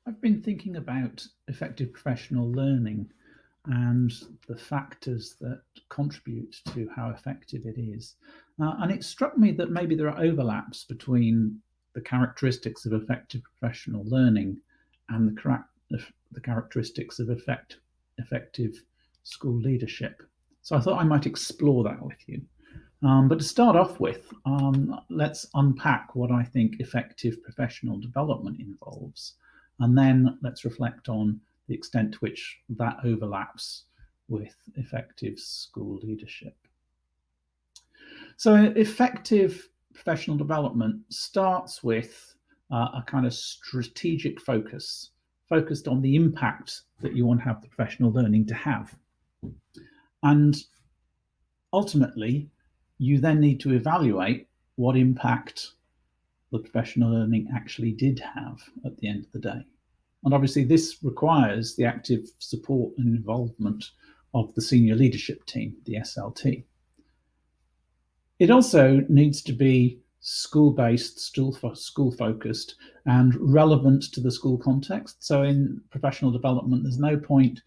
I've been thinking about effective professional learning and the factors that contribute to how effective it is. And it struck me that maybe there are overlaps between the characteristics of effective professional learning and the characteristics of effective school leadership. So I thought I might explore that with you. But to start off with, let's unpack what I think effective professional development involves. And then let's reflect on the extent to which that overlaps with effective school leadership. So, effective professional development starts with a kind of strategic focus, focused on the impact that you want to have the professional learning to have. And ultimately, you then need to evaluate what impact the professional learning actually did have at the end of the day. And obviously, this requires the active support and involvement of the senior leadership team, the SLT. It also needs to be school-based, school-focused, and relevant to the school context. So in professional development, there's no point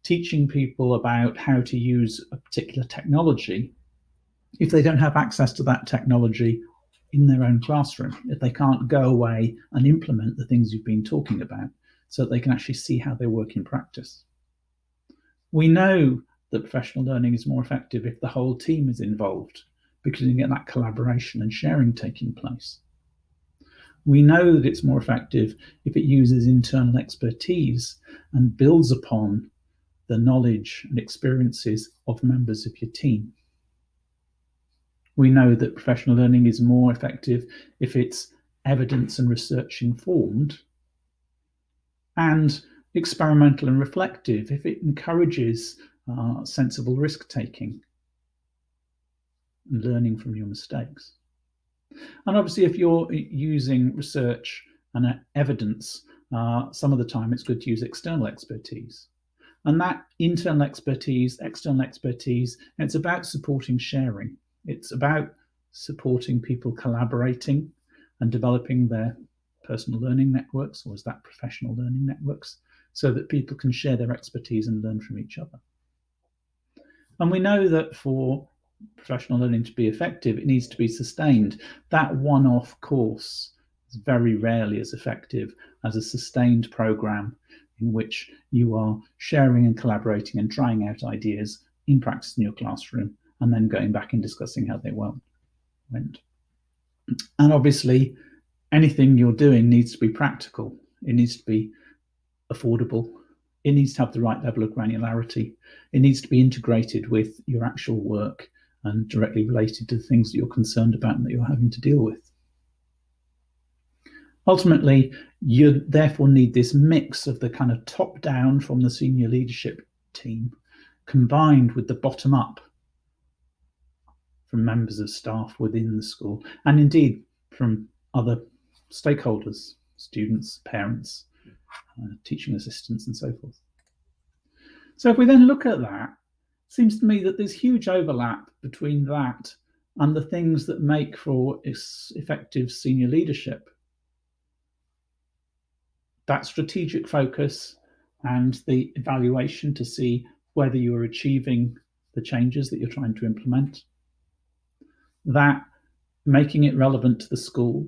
teaching people about how to use a particular technology if they don't have access to that technology in their own classroom, if they can't go away and implement the things you've been talking about so that they can actually see how they work in practice. We know that professional learning is more effective if the whole team is involved, because you get that collaboration and sharing taking place. We know that it's more effective if it uses internal expertise and builds upon the knowledge and experiences of members of your team. We know that professional learning is more effective if it's evidence and research informed, and experimental and reflective if it encourages sensible risk taking and learning from your mistakes. And obviously, if you're using research and evidence, some of the time it's good to use external expertise. And that internal expertise, external expertise, it's about supporting sharing. It's about supporting people collaborating and developing their personal learning networks, or is that professional learning networks, so that people can share their expertise and learn from each other. And we know that for professional learning to be effective, it needs to be sustained. That one-off course is very rarely as effective as a sustained program in which you are sharing and collaborating and trying out ideas in practice in your classroom, and then going back and discussing how they went. And obviously, anything you're doing needs to be practical. It needs to be affordable. It needs to have the right level of granularity. It needs to be integrated with your actual work and directly related to the things that you're concerned about and that you're having to deal with. Ultimately, you therefore need this mix of the kind of top-down from the senior leadership team combined with the bottom-up from members of staff within the school, and indeed from other stakeholders, students, parents, teaching assistants, and so forth. So if we then look at that, it seems to me that there's huge overlap between that and the things that make for effective senior leadership. That strategic focus and the evaluation to see whether you are achieving the changes that you're trying to implement. That making it relevant to the school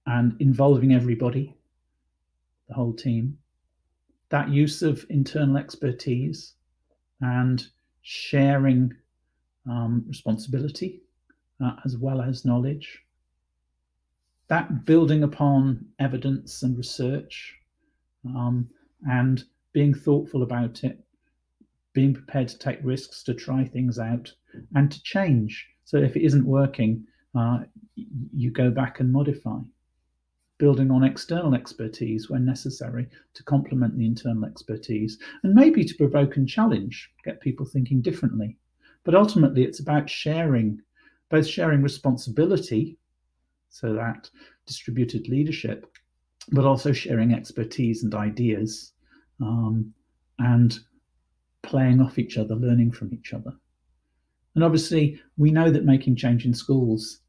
and involving everybody, the whole team. That use of internal expertise and sharing responsibility as well as knowledge. That building upon evidence and research and being thoughtful about it, being prepared to take risks, to try things out and to change. So if it isn't working, you go back and modify. Building on external expertise when necessary to complement the internal expertise, and maybe to provoke and challenge, get people thinking differently. But ultimately, it's about sharing, both sharing responsibility, so that distributed leadership, but also sharing expertise and ideas, and playing off each other, learning from each other. And obviously, we know that making change in schools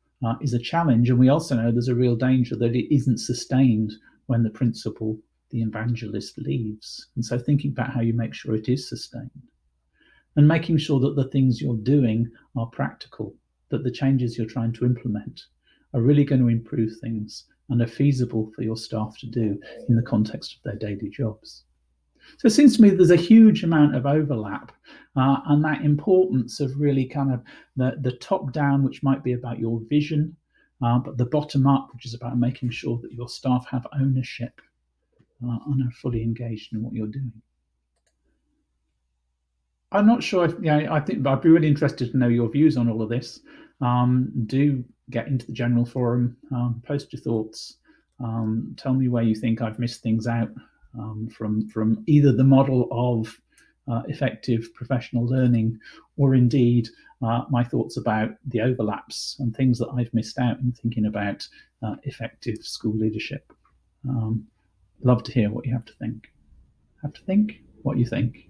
is a challenge, and we also know there's a real danger that it isn't sustained when the principal the evangelist leaves. And so thinking about how you make sure it is sustained and making sure that the things you're doing are practical, that the changes you're trying to implement are really going to improve things and are feasible for your staff to do in the context of their daily jobs. So it seems to me there's a huge amount of overlap, and that importance of really kind of the top down, which might be about your vision, but the bottom up, which is about making sure that your staff have ownership and are fully engaged in what you're doing. I'm not sure if, I think I'd be really interested to know your views on all of this. Do get into the general forum, post your thoughts, tell me where you think I've missed things out from either the model of effective professional learning or indeed my thoughts about the overlaps and things that I've missed out in thinking about effective school leadership. Love to hear what you have to think. What you think.